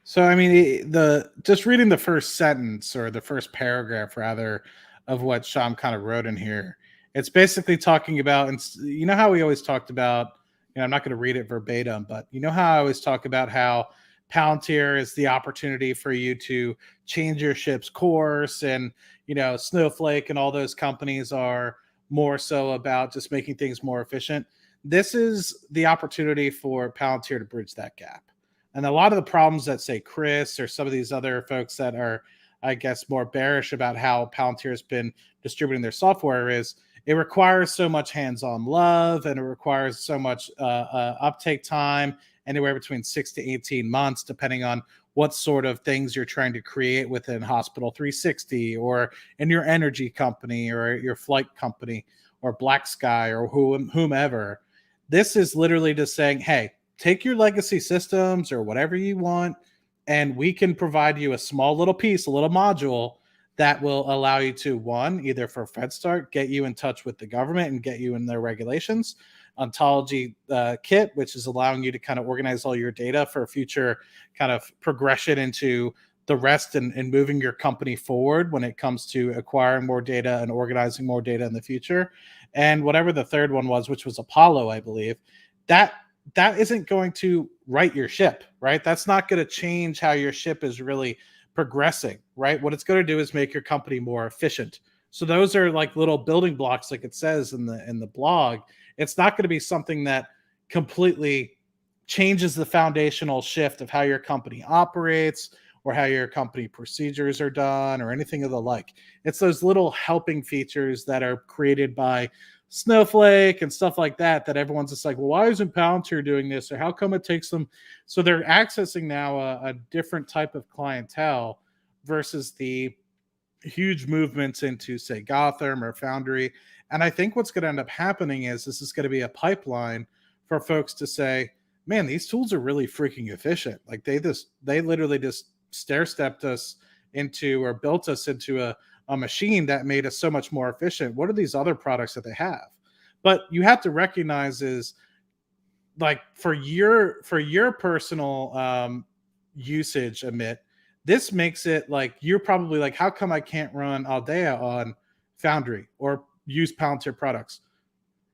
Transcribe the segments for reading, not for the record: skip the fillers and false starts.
So I mean, the just reading the first sentence or the first paragraph rather of what Sham kind of wrote in here, it's basically talking about, and you know how we always talked about. I'm not going to read it verbatim, but you know how I always talk about how Palantir is the opportunity for you to change your ship's course, and Snowflake and all those companies are more so about just making things more efficient. This is the opportunity for Palantir to bridge that gap. And a lot of the problems that, say, Chris or some of these other folks that are, I guess, more bearish about how Palantir has been distributing their software is it requires so much hands-on love, and it requires so much uptake time, anywhere between 6 to 18 months, depending on what sort of things you're trying to create within Hospital 360 or in your energy company or your flight company or Black Sky or whomever. This is literally just saying, hey, take your legacy systems or whatever you want, and we can provide you a small little piece, a little module that will allow you to, one, either for FedStart, get you in touch with the government and get you in their regulations, ontology kit, which is allowing you to kind of organize all your data for future kind of progression into the rest, and moving your company forward when it comes to acquiring more data and organizing more data in the future. And whatever the third one was, which was Apollo, I believe, that isn't going to right your ship, right? That's not going to change how your ship is really progressing, right? What it's going to do is make your company more efficient. So those are like little building blocks, like it says in the blog. It's not going to be something that completely changes the foundational shift of how your company operates or how your company procedures are done or anything of the like. It's those little helping features that are created by Snowflake and stuff like that everyone's just like, well, why isn't Palantir doing this, or how come it takes them? So they're accessing now a different type of clientele versus the huge movements into, say, Gotham or Foundry. And I think what's going to end up happening is this is going to be a pipeline for folks to say, man, these tools are really freaking efficient. Like they literally just stair stepped us into, or built us into a machine that made us so much more efficient. What are these other products that they have? But you have to recognize is, like, for your personal usage, Amit, this makes it like you're probably like, how come I can't run Aldea on Foundry or use Palantir products?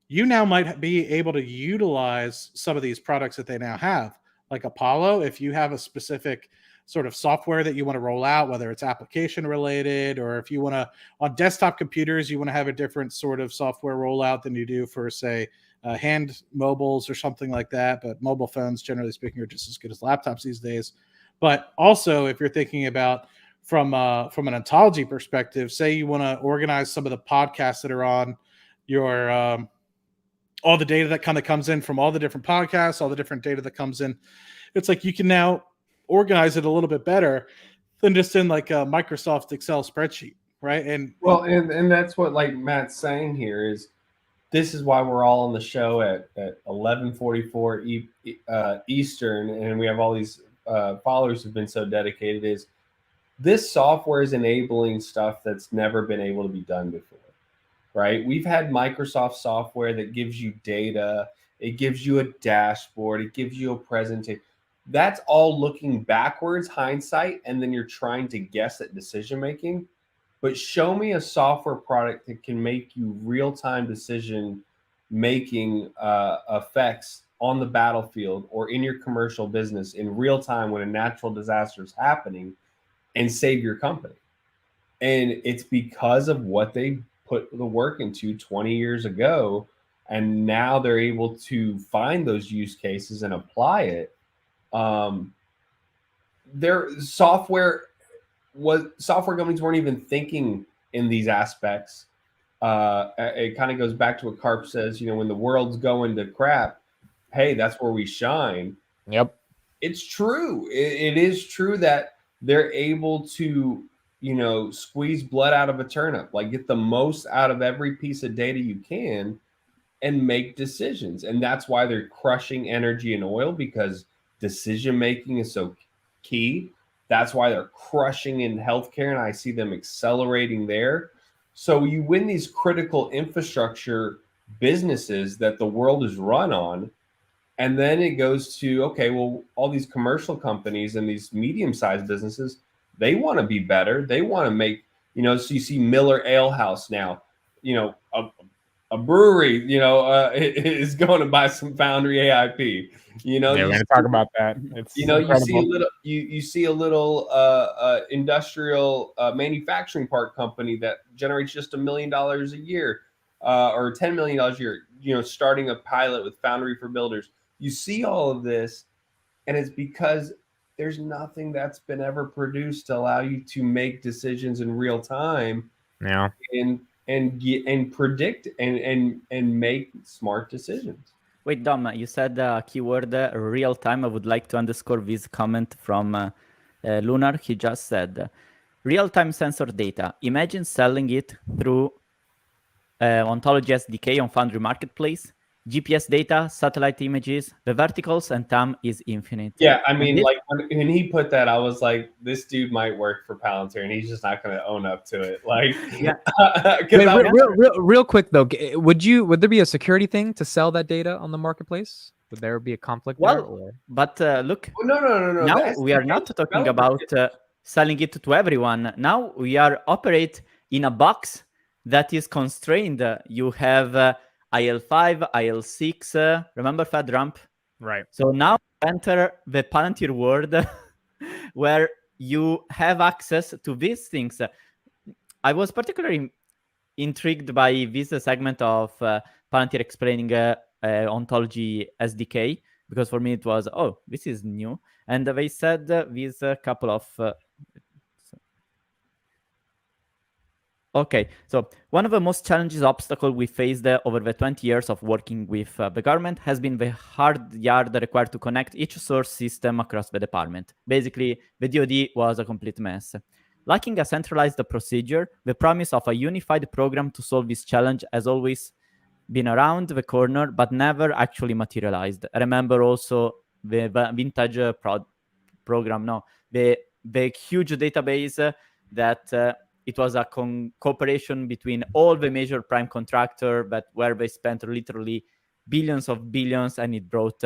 You now might be able to utilize some of these products that they now have, like Apollo. If you have a specific sort of software that you want to roll out, whether it's application related, or if you want to, on desktop computers, you want to have a different sort of software rollout than you do for, say, hand mobiles or something like that. But mobile phones, generally speaking, are just as good as laptops these days. But also, if you're thinking about from an ontology perspective, say you want to organize some of the podcasts that are on your all the data that kind of comes in from all the different podcasts, all the different data that comes in. It's like you can now organize it a little bit better than just in like a Microsoft Excel spreadsheet, right? And that's what, like Matt's saying here, is this is why we're all on the show at 11:44 Eastern, and we have all these followers who've been so dedicated. Is this software is enabling stuff that's never been able to be done before, right? We've had Microsoft software that gives you data, it gives you a dashboard, it gives you a presentation. That's all looking backwards, hindsight, and then you're trying to guess at decision making. But show me a software product that can make you real-time decision making effects on the battlefield or in your commercial business in real time when a natural disaster is happening, and save your company. And it's because of what they put the work into 20 years ago. And now they're able to find those use cases and apply it. Their software companies weren't even thinking in these aspects. It kind of goes back to what Karp says, when the world's going to crap, hey, that's where we shine. Yep. It's true. It is true that they're able to, squeeze blood out of a turnip, like get the most out of every piece of data you can and make decisions. And that's why they're crushing energy and oil, because decision making is so key. That's why they're crushing in healthcare, and I see them accelerating there. So you win these critical infrastructure businesses that the world is run on. And then it goes to, okay, well, all these commercial companies and these medium-sized businesses, they want to be better. They want to make, so you see Miller Ale House now, a brewery, is going to buy some Foundry AIP. Yeah, we're going to talk about that. It's you see a little, you see a little industrial manufacturing part company that generates just $1 million a year, or $10 million a year. Starting a pilot with Foundry for Builders. You see all of this, and it's because there's nothing that's been ever produced to allow you to make decisions in real time. Yeah. And predict and make smart decisions. Wait, Dom, you said keyword real time. I would like to underscore this comment from Lunar. He just said real time sensor data. Imagine selling it through Ontology SDK on Foundry Marketplace. GPS data, satellite images, the verticals, and TAM is infinite. Yeah, I mean, like when he put that, I was like, this dude might work for Palantir, and he's just not going to own up to it. Like, yeah. Wait, real quick though, would there be a security thing to sell that data on the marketplace? Would there be a conflict there? Or? But look, no. Now we are not talking about selling it to everyone. Now we are operate in a box that is constrained. You have IL5, IL6, remember FedRAMP? Right. So now enter the Palantir world where you have access to these things. I was particularly intrigued by this segment of Palantir explaining Ontology SDK, because for me it was, oh, this is new. And they said with a couple of... Okay, so one of the most challenging obstacles we faced over the 20 years of working with the government has been the hard yard required to connect each source system across the department. Basically, the DoD was a complete mess. Lacking a centralized procedure, the promise of a unified program to solve this challenge has always been around the corner, but never actually materialized. I remember also the vintage program, the huge database that... it was a cooperation between all the major prime contractor, but where they spent literally billions, and it brought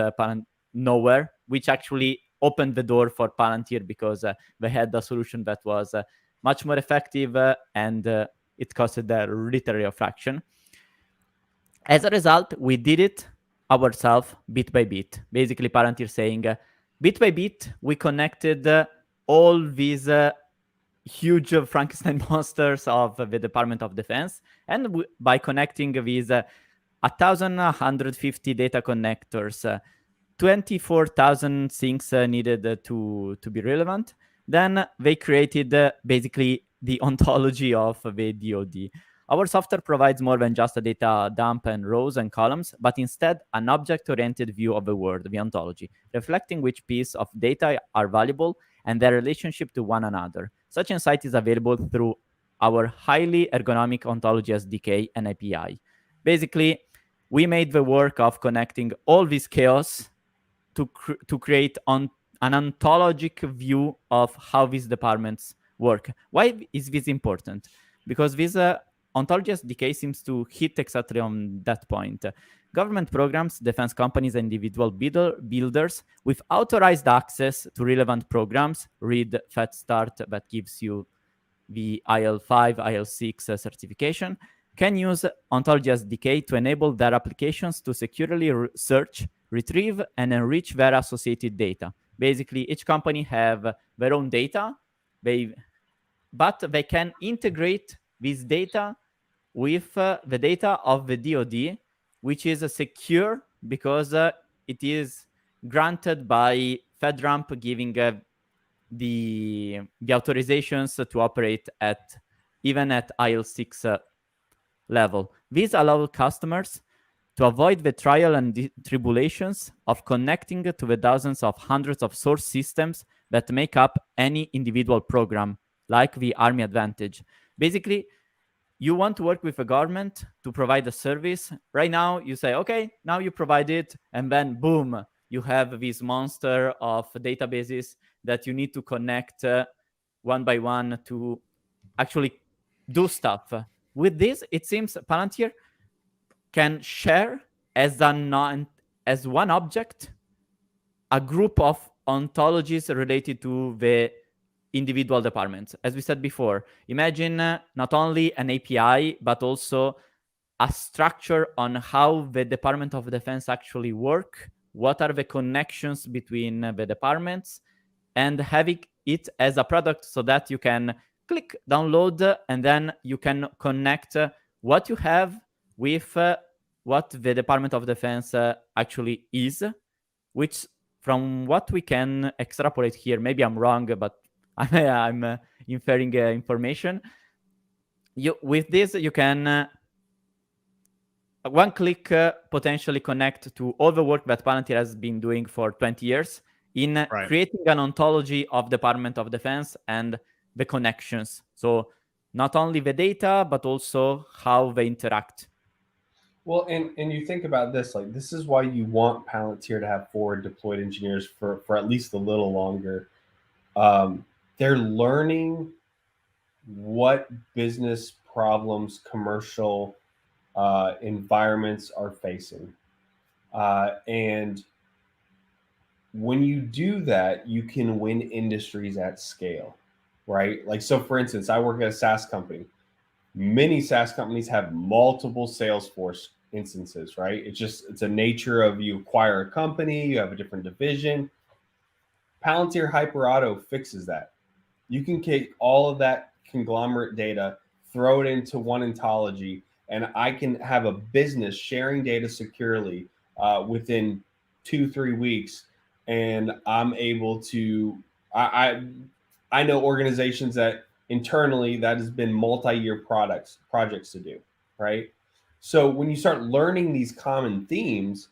nowhere, which actually opened the door for Palantir because they had a solution that was much more effective and it costed literally a fraction. As a result, we did it ourselves bit by bit. Basically, Palantir saying, bit by bit, we connected all these huge Frankenstein monsters of the Department of Defense, and by connecting these 1,150 data connectors, 24,000 things needed to be relevant, then they created basically the ontology of the DoD. Our software provides more than just a data dump and rows and columns, but instead an object-oriented view of the world, the ontology, reflecting which piece of data are valuable and their relationship to one another. Such insight is available through our highly ergonomic ontology SDK and API. Basically, we made the work of connecting all this chaos to create an ontologic view of how these departments work. Why is this important? Because this ontology SDK seems to hit exactly on that point. Government programs, defense companies, and individual builders with authorized access to relevant programs, read FedStart that gives you the IL5, IL6 certification, can use Ontology SDK to enable their applications to securely search, retrieve, and enrich their associated data. Basically, each company have their own data, but they can integrate this data with the data of the DoD, which is secure because it is granted by FedRAMP, giving the authorizations to operate even at IL6 level. These allow customers to avoid the trial and tribulations of connecting to the dozens of hundreds of source systems that make up any individual program, like the Army Advantage. Basically, you want to work with a government to provide a service. Right now, you say, okay, now you provide it, and then boom, you have this monster of databases that you need to connect one by one to actually do stuff. With this, it seems Palantir can share as as one object a group of ontologies related to the individual departments. As we said before, imagine not only an API, but also a structure on how the Department of Defense actually work, what are the connections between the departments, and having it as a product so that you can click download and then you can connect what you have with what the Department of Defense actually is, which from what we can extrapolate here, maybe I'm wrong, but I'm inferring information. With this, you can one click potentially connect to all the work that Palantir has been doing for 20 years in creating an ontology of Department of Defense and the connections. So not only the data, but also how they interact. Well, and you think about this, like this is why you want Palantir to have forward deployed engineers for at least a little longer. They're learning what business problems commercial environments are facing. And when you do that, you can win industries at scale, right? Like, so for instance, I work at a SaaS company. Many SaaS companies have multiple Salesforce instances, right? It's a nature of you acquire a company, you have a different division. Palantir HyperAuto fixes that. You can take all of that conglomerate data, throw it into one ontology, and I can have a business sharing data securely within 2-3 weeks. And I'm able to, I know organizations that internally that has been multi-year projects to do, right? So when you start learning these common themes,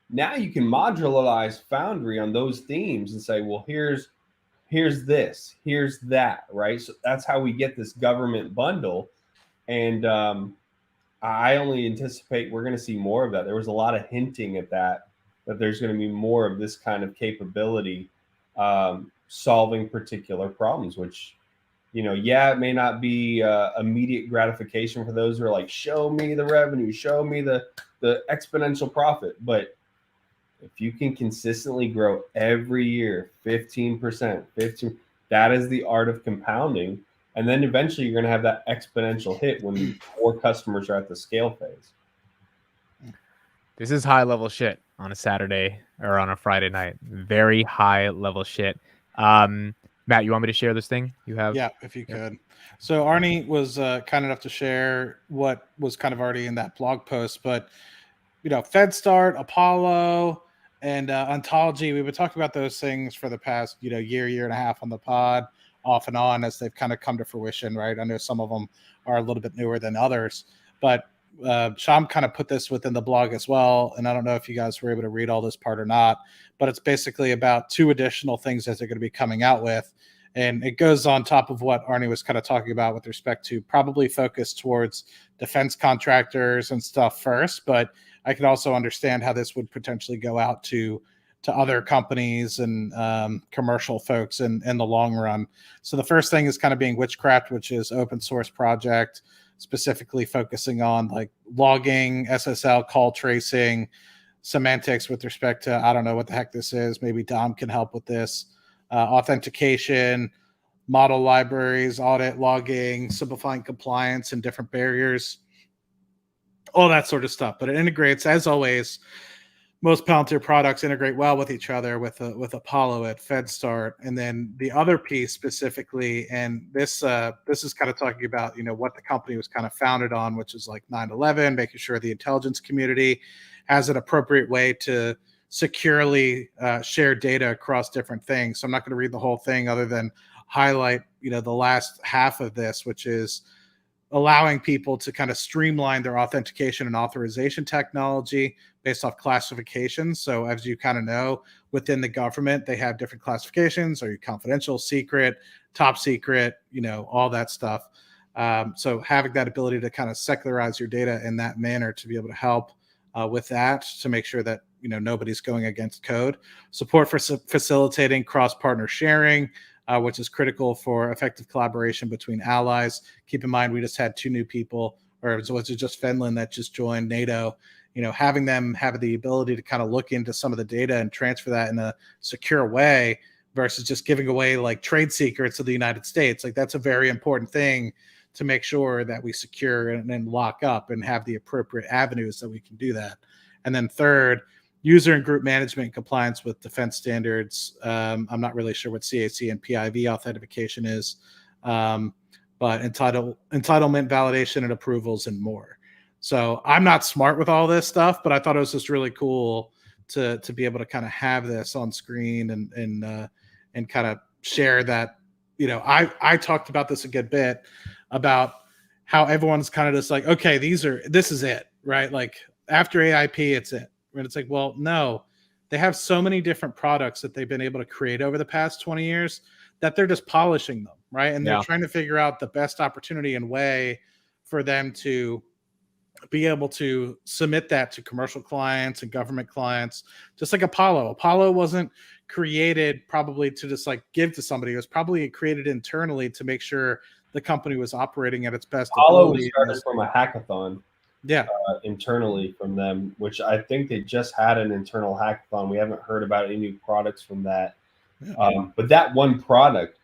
now you can modularize Foundry on those themes and say, well, here's this, here's that, right? So that's how we get this government bundle. And I only anticipate we're going to see more of that. There was a lot of hinting at that there's going to be more of this kind of capability solving particular problems, which, you know, yeah, it may not be immediate gratification for those who are like, show me the revenue, show me the exponential profit. But if you can consistently grow every year, 15%, that is the art of compounding. And then eventually you're going to have that exponential hit when more customers are at the scale phase. This is high level shit on a Saturday or on a Friday night. Very high level shit. Matt, you want me to share this thing you have? Yeah, if you could. So Arnie was kind enough to share what was kind of already in that blog post, but you know, FedStart, Apollo, and Ontology. We've been talking about those things for the past, you know, year and a half on the pod, off and on, as they've kind of come to fruition, right? I know some of them are a little bit newer than others, but Sham kind of put this within the blog as well, and I don't know if you guys were able to read all this part or not, but it's basically about 2 additional things that they're going to be coming out with, and it goes on top of what Arnie was kind of talking about with respect to probably focus towards defense contractors and stuff first, but I could also understand how this would potentially go out to other companies and commercial folks in the long run. So the first thing is kind of being Witchcraft, which is open source project, specifically focusing on like logging, SSL, call tracing, semantics with respect to, I don't know what the heck this is. Maybe Dom can help with this. Authentication, model libraries, audit logging, simplifying compliance and different barriers, all that sort of stuff. But it integrates, as always, most Palantir products integrate well with each other with Apollo at FedStart. And then the other piece specifically, and this is kind of talking about, you know, what the company was kind of founded on, which is like 9/11, making sure the intelligence community has an appropriate way to securely share data across different things. So I'm not going to read the whole thing other than highlight, you know, the last half of this, which is allowing people to kind of streamline their authentication and authorization technology based off classifications. So as you kind of know, within the government, they have different classifications. Are you confidential, secret, top secret, you know, all that stuff. So having that ability to kind of secularize your data in that manner to be able to help with that, to make sure that, you know, nobody's going against code. Support for facilitating cross-partner sharing, which is critical for effective collaboration between allies. Keep in mind, we just had 2 new people, or was it just Finland that just joined NATO? having them have the ability to kind of look into some of the data and transfer that in a secure way versus just giving away like trade secrets of the United States. Like that's a very important thing to make sure that we secure and lock up and have the appropriate avenues that we can do that. And then third, user and group management and compliance with defense standards. I'm not really sure what CAC and PIV authentication is, but entitlement validation and approvals and more. So I'm not smart with all this stuff, but I thought it was just really cool to be able to kind of have this on screen and kind of share that. I talked about this a good bit about how everyone's kind of just like, okay, this is it, right? Like after AIP, it's it. And it's like, well, no, they have so many different products that they've been able to create over the past 20 years that they're just polishing them, right? And they're trying to figure out the best opportunity and way for them to be able to submit that to commercial clients and government clients, just like Apollo. Apollo wasn't created probably to just like give to somebody. It was probably created internally to make sure the company was operating at its best Apollo ability. was started from a hackathon. Yeah. Internally from them, which I think they just had an internal hackathon. We haven't heard about any new products from that. But that one product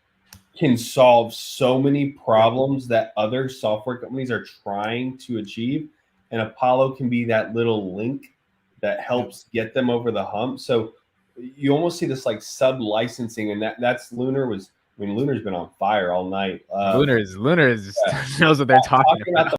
can solve so many problems that other software companies are trying to achieve. And Apollo can be that little link that helps get them over the hump. So you almost see this like sub licensing, and that's Lunar's been on fire all night. Lunar's knows what they're talking about.